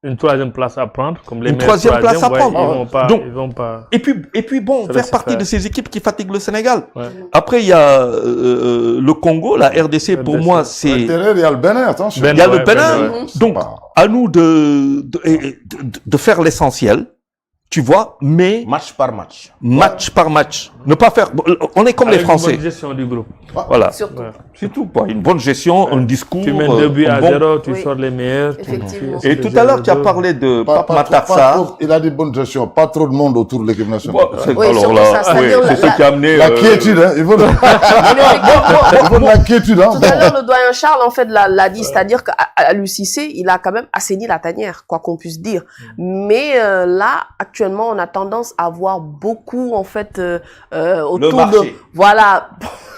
une troisième place à prendre, comme les une troisième place à prendre. Ils vont pas. Et puis bon, faire partie de ces équipes qui fatiguent le Sénégal. Ouais. Après, il y a le Congo, la RDC, pour moi, c'est... Il y a le Bénin, attention. Il y a le Bénin. Donc, à nous de faire l'essentiel. Tu vois, mais... Match par match. Match par match. Ne pas faire... On est comme les Français. Une bonne gestion du groupe. Voilà. Surtout. C'est tout. Une bonne gestion, un discours... Tu mènes 2 buts à 0, tu sors les meilleurs. Effectivement. Et tout à l'heure, tu as parlé de Pape Matar Sarr. Il a dit bonne gestion. Pas trop de monde autour de l'équipe nationale. Oui, alors surtout là, ça, oui, c'est-à-dire c'est ce qui a amené... La quiétude, hein. Il faut de la quiétude, hein. Tout à l'heure, le doyen Charles, en fait, l'a dit, c'est-à-dire qu'à l'UCC, il a quand même assaini la tanière, quoi qu'on puisse dire. Mais là, actuellement, on a tendance à voir beaucoup, en fait, autour de... Voilà.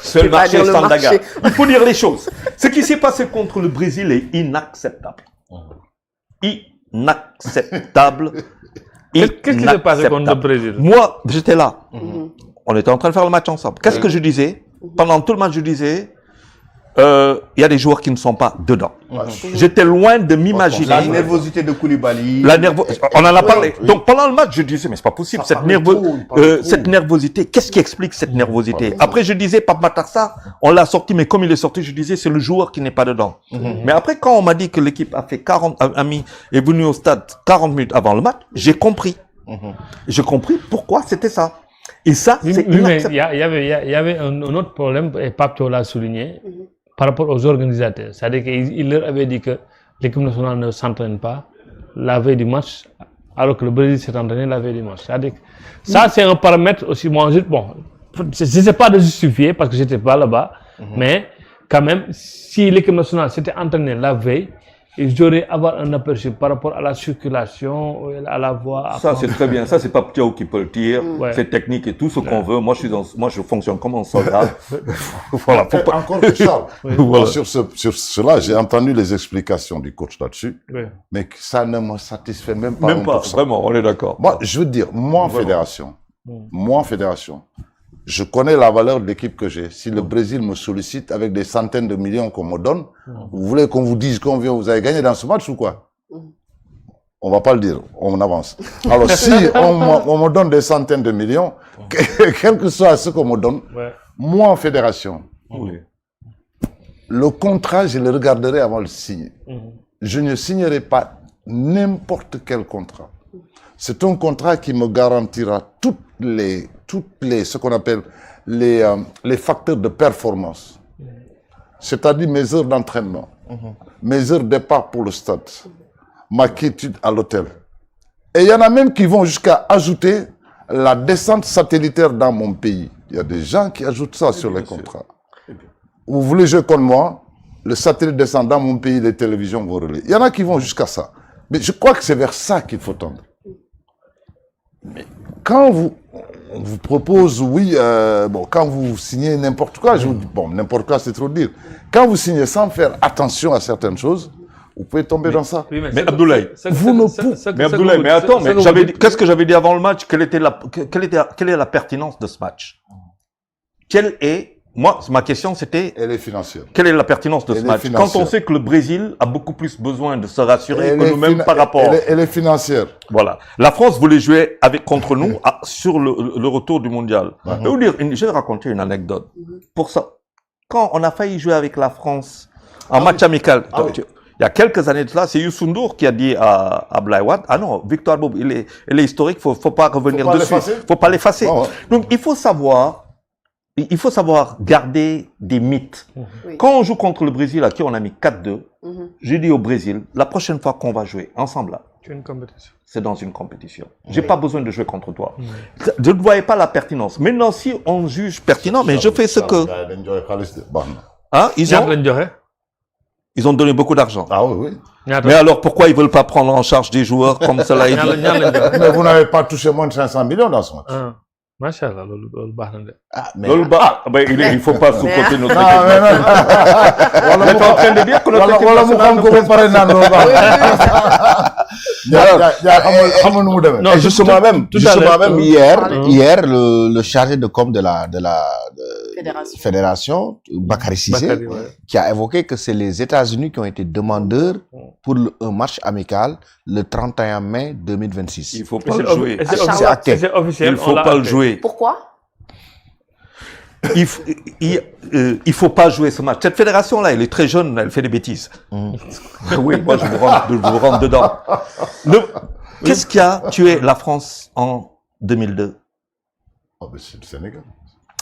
C'est le marché Sandaga. Il faut dire les choses. Ce qui s'est passé contre le Brésil est inacceptable. Inacceptable. Qu'est-ce qui s'est passé contre le Brésil? Moi, j'étais là. On était en train de faire le match ensemble. Qu'est-ce que je disais? Pendant tout le match, je disais, il y a des joueurs qui ne sont pas dedans. J'étais loin de m'imaginer. La nervosité de Koulibaly. On en a parlé. Donc pendant le match, je disais, mais c'est pas possible, cette nervosité. Qu'est-ce qui explique cette nervosité? Après, je disais, Pape Matar Sarr, on l'a sorti, mais comme il est sorti, je disais, c'est le joueur qui n'est pas dedans. Mais après, quand on m'a dit que l'équipe a fait 40 amis, est venue au stade 40 minutes avant le match, j'ai compris. J'ai compris pourquoi c'était ça. Et ça, c'est inacceptable. Mais il y avait un autre problème, et Pape l'a souligné, par rapport aux organisateurs. C'est-à-dire qu'il leur avait dit que l'équipe nationale ne s'entraîne pas la veille du match, alors que le Brésil s'est entraîné la veille du match. C'est-à-dire que ça, c'est un paramètre aussi. Bon, je ne sais pas de justifier parce que je n'étais pas là-bas, mais quand même, si l'équipe nationale s'était entraînée la veille, ils auraient avoir un aperçu par rapport à la circulation, à la voie. Ça, c'est très bien. Ça, c'est pas Ptiao qui peut le dire. C'est technique et tout ce qu'on veut. Moi, je fonctionne comme un soldat. Voilà. Encore que Charles. Voilà. Sur cela, j'ai entendu les explications du coach là-dessus. Mais ça ne me satisfait même pas. Même pas. Vraiment, on est d'accord. Moi, je veux dire, moi, en fédération, je connais la valeur de l'équipe que j'ai. Si le Brésil me sollicite avec des centaines de millions qu'on me donne, vous voulez qu'on vous dise combien vous avez gagné dans ce match ou quoi? On va pas le dire, on avance. Alors si on me donne des centaines de millions, quel que soit ce qu'on me donne, moi en fédération, le contrat, je le regarderai avant de le signer. Je ne signerai pas n'importe quel contrat. C'est un contrat qui me garantira toutes les ce qu'on appelle les facteurs de performance. C'est-à-dire mes heures d'entraînement, mes heures de départ pour le stade, ma quiétude à l'hôtel. Et il y en a même qui vont jusqu'à ajouter la descente satellitaire dans mon pays. Il y a des gens qui ajoutent ça sur les contrats. Vous voulez jouer comme moi, le satellite descend dans mon pays, les télévisions vont relayer. Il y en a qui vont jusqu'à ça. Mais je crois que c'est vers ça qu'il faut tendre. Mais quand on vous propose, quand vous signez n'importe quoi, je vous dis, n'importe quoi c'est trop dire. Quand vous signez sans faire attention à certaines choses, vous pouvez tomber dans ça. Oui, mais Abdoulaye, mais attends, qu'est-ce que j'avais dit avant le match? Quelle est la pertinence de ce match? Moi, ma question c'était... Elle est financière. Quelle est la pertinence de ce match? Quand on sait que le Brésil a beaucoup plus besoin de se rassurer que nous-mêmes par rapport... Elle est financière. Voilà. La France voulait jouer contre nous sur le retour du mondial. Je vais raconter une anecdote. Pour ça, quand on a failli jouer avec la France en match amical, il y a quelques années de cela, c'est Youssou N'Dour qui a dit à Blaye Wade, ah non, Victor Bob, il est historique, faut pas revenir dessus. Faut pas l'effacer. Donc, il faut savoir garder des mythes. Quand on joue contre le Brésil, à qui on a mis 4-2, j'ai dit au Brésil, la prochaine fois qu'on va jouer ensemble là, c'est dans une compétition. J'ai pas besoin de jouer contre toi. Je ne voyais pas la pertinence. Maintenant, si on juge pertinent, mais je fais ce que... Hein, ils ont donné beaucoup d'argent. Ah oui. Mais alors, pourquoi ils veulent pas prendre en charge des joueurs comme cela? Mais vous n'avez pas touché moins de 500 millions dans ce match. Machallah, il faut pas sous-côté notre équipe. On est en train de dire que notre équipe Non, Justement même, tout à l'heure, hier, le chargé de com de la fédération, Bakary Cissé, Bakary, ouais. qui a évoqué que c'est les États-Unis qui ont été demandeurs pour un match amical le 31 mai 2026. Il faut Et pas le jouer. C'est acté. C'est officiel. Il faut on l'a pas le acté. jouer. Pourquoi? Il faut pas jouer ce match. Cette fédération-là, elle est très jeune, elle fait des bêtises. Oui, moi, je vous rentre dedans. Qu'est-ce qui a tué la France en 2002? Ah, ben, c'est le Sénégal.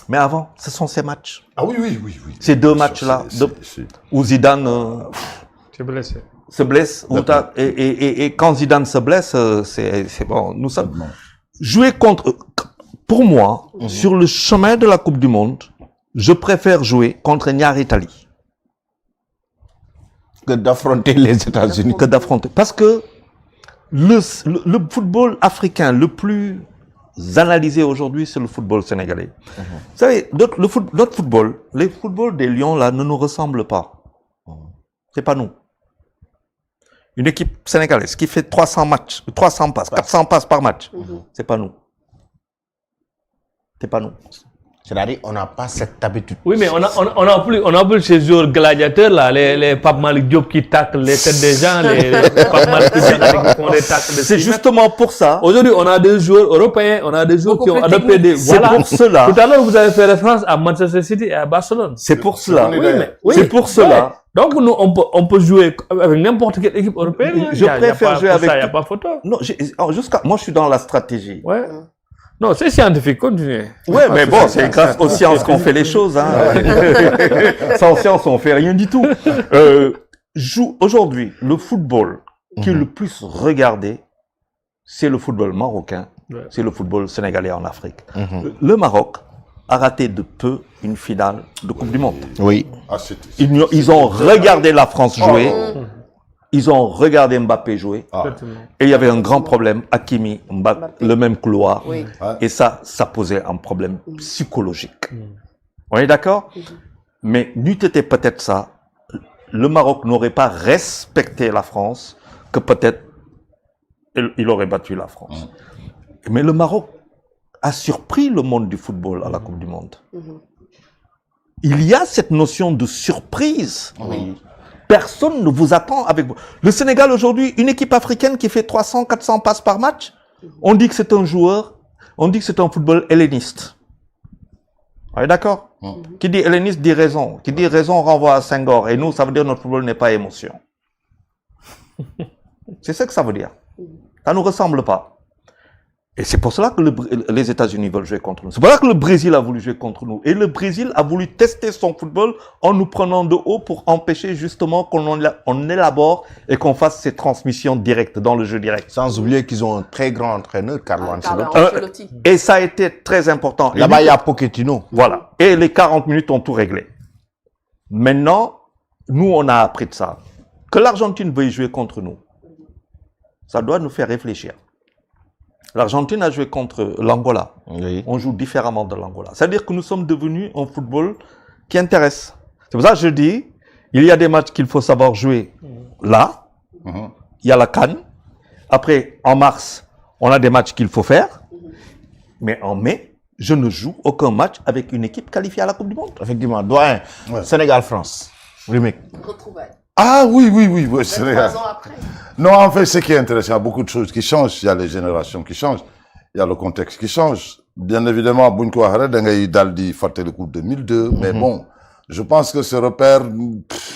Mais avant, ce sont ces matchs. Ah oui. Ces deux matchs-là, où Zidane Tu es blessé. se blesse, et quand Zidane se blesse, c'est bon. Nous sommes jouer contre. Pour moi, sur le chemin de la Coupe du Monde, je préfère jouer contre Niari Tali Que d'affronter les États-Unis. que d'affronter. Parce que le football africain le plus analysé aujourd'hui, c'est le football sénégalais. Vous savez, notre football, les footballs des Lions là, ne nous ressemblent pas. C'est pas nous. Une équipe sénégalaise qui fait 300 matchs, 300 passes, 400 passes par match, c'est pas nous. C'est pas nous. C'est-à-dire, on n'a pas cette habitude. Oui, mais on a plus ces joueurs gladiateurs là, les Pape Malick Diop qui taclent les têtes des gens, les Pape Malick qui font des tacles de C'est 6 justement pour ça. Aujourd'hui, on a des joueurs européens, on a des joueurs Beaucoup qui ont plus adopté des. C'est Voilà. pour cela. Tout à l'heure, vous avez fait référence à Manchester City et à Barcelone. C'est pour cela. Oui, C'est pour cela. ouais. Donc, nous, on peut jouer avec n'importe quelle équipe européenne. Je préfère jouer avec ça, il n'y a tout- pas photo. Non, moi, je suis dans la stratégie. Ouais. Non, c'est scientifique, continuez. Ouais, mais bon, c'est grâce aux sciences qu'on fait les choses. Hein. Sans science, on fait rien du tout. Aujourd'hui, le football qui est le plus regardé, c'est le football marocain, Ouais. c'est le football sénégalais en Afrique. Le Maroc a raté de peu une finale de Coupe du Monde. Oui. Ah, c'était... Ils ont regardé la France jouer, ils ont regardé Mbappé jouer, et il y avait un grand problème, Hakimi, Mbappé, le même couloir, Oui. et ça posait un problème psychologique. On est d'accord? Mais n'eût été peut-être ça, le Maroc n'aurait pas respecté la France, que peut-être il aurait battu la France. Mais le Maroc a surpris le monde du football à la Coupe du Monde. Il y a cette notion de surprise. Personne ne vous attend avec vous. Le Sénégal aujourd'hui, une équipe africaine qui fait 300, 400 passes par match, on dit que c'est un joueur, on dit que c'est un football helléniste. Vous êtes d'accord? Qui dit helléniste dit raison. Qui dit raison renvoie à Senghor. Et nous, ça veut dire que notre football n'est pas émotion. C'est ce que ça veut dire. Ça ne nous ressemble pas. Et c'est pour cela que les États-Unis veulent jouer contre nous. C'est pour ça que le Brésil a voulu jouer contre nous. Et le Brésil a voulu tester son football en nous prenant de haut pour empêcher justement qu'on élabore et qu'on fasse ces transmissions directes dans le jeu direct. Sans oublier qu'ils ont un très grand entraîneur, Carlo Carlo Ancelotti. Ancelotti. Et ça a été très important. Et Là-bas, il y a Pochettino. Voilà. Et les 40 minutes ont tout réglé. Maintenant, nous, on a appris de ça. Que l'Argentine veuille jouer contre nous, ça doit nous faire réfléchir. L'Argentine a joué contre l'Angola. Oui. On joue différemment de l'Angola. C'est-à-dire que nous sommes devenus un football qui intéresse. C'est pour ça que je dis, il y a des matchs qu'il faut savoir jouer là. Il y a la CAN. Après, en mars, on a des matchs qu'il faut faire. Mais en mai, je ne joue aucun match avec une équipe qualifiée à la Coupe du Monde. Effectivement. Doyen, Sénégal-France. Remake. Retrouvailles. Ah oui, c'est 23 vrai. ans après. Non, en fait, ce qui est intéressant, il y a beaucoup de choses qui changent. Il y a les générations qui changent. Il y a le contexte qui change. Bien évidemment, Bunko Hare, Dengaï Daldi, Faté le coup 2002. Mais bon, je pense que ce repère,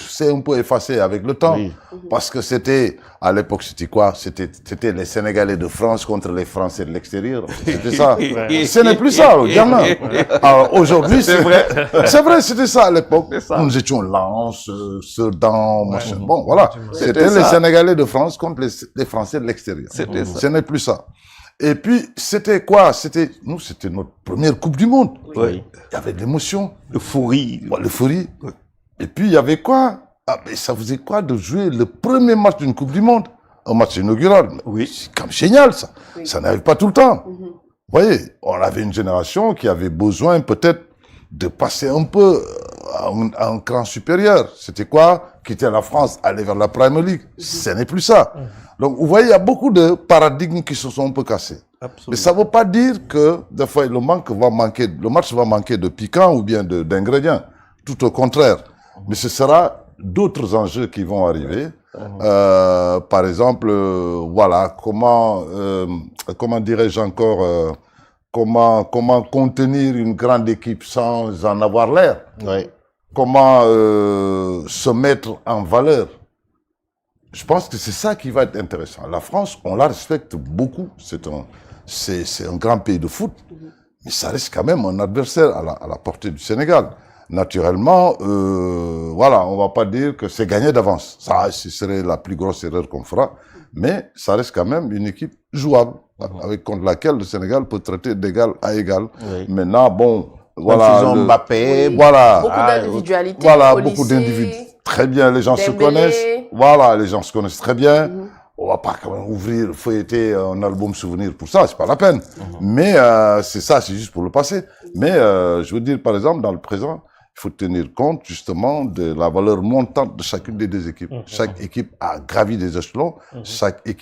c'est un peu effacé avec le temps. Oui. Parce que c'était, à l'époque, c'était quoi? C'était les Sénégalais de France contre les Français de l'extérieur. C'était ça. Ce n'est plus ça, gamin. Alors, aujourd'hui, c'est vrai. C'est vrai, c'était ça à l'époque. Nous étions Lens, Sedan, machin. Bon, voilà. C'était les Sénégalais de France contre les Français de l'extérieur. C'était ça. Ce n'est plus ça. Et puis, c'était quoi? C'était notre première Coupe du Monde. Oui. Il y avait de l'émotion. L'euphorie. L'euphorie. Et puis, il y avait quoi? Ah, mais ça faisait quoi de jouer le premier match d'une Coupe du Monde? Un match inaugural. Oui. C'est comme génial, ça. Oui. Ça n'arrive pas tout le temps. Vous voyez, on avait une génération qui avait besoin peut-être de passer un peu à un cran supérieur. C'était quoi? Quitter la France, aller vers la Premier League. Ce n'est plus ça. Donc, vous voyez, il y a beaucoup de paradigmes qui se sont un peu cassés. Absolument. Mais ça ne veut pas dire que, des fois, le match va manquer de piquant ou bien d'ingrédients. Tout au contraire. Mais ce sera d'autres enjeux qui vont arriver. Par exemple, voilà, comment dirais-je encore, comment contenir une grande équipe sans en avoir l'air. Oui. Comment se mettre en valeur. Je pense que c'est ça qui va être intéressant. La France, on la respecte beaucoup. C'est un grand pays de foot, mais ça reste quand même un adversaire à la portée du Sénégal. Naturellement, voilà, on va pas dire que c'est gagné d'avance. Ça, ce serait la plus grosse erreur qu'on fera. Mais ça reste quand même une équipe jouable, contre laquelle le Sénégal peut traiter d'égal à égal. Oui. Maintenant, bon, voilà. Ils ont Mbappé, voilà. Beaucoup d'individualités. Voilà, Olysée, beaucoup d'individus. Très bien, les gens se Dembélé. connaissent. Voilà, les gens se connaissent très bien. On va pas quand même ouvrir, feuilleter un album souvenir pour ça, c'est pas la peine. Mais c'est ça, c'est juste pour le passé. Mais je veux dire, par exemple, dans le présent, il faut tenir compte justement de la valeur montante de chacune des deux équipes. Chaque équipe a gravi des échelons. Chaque équipe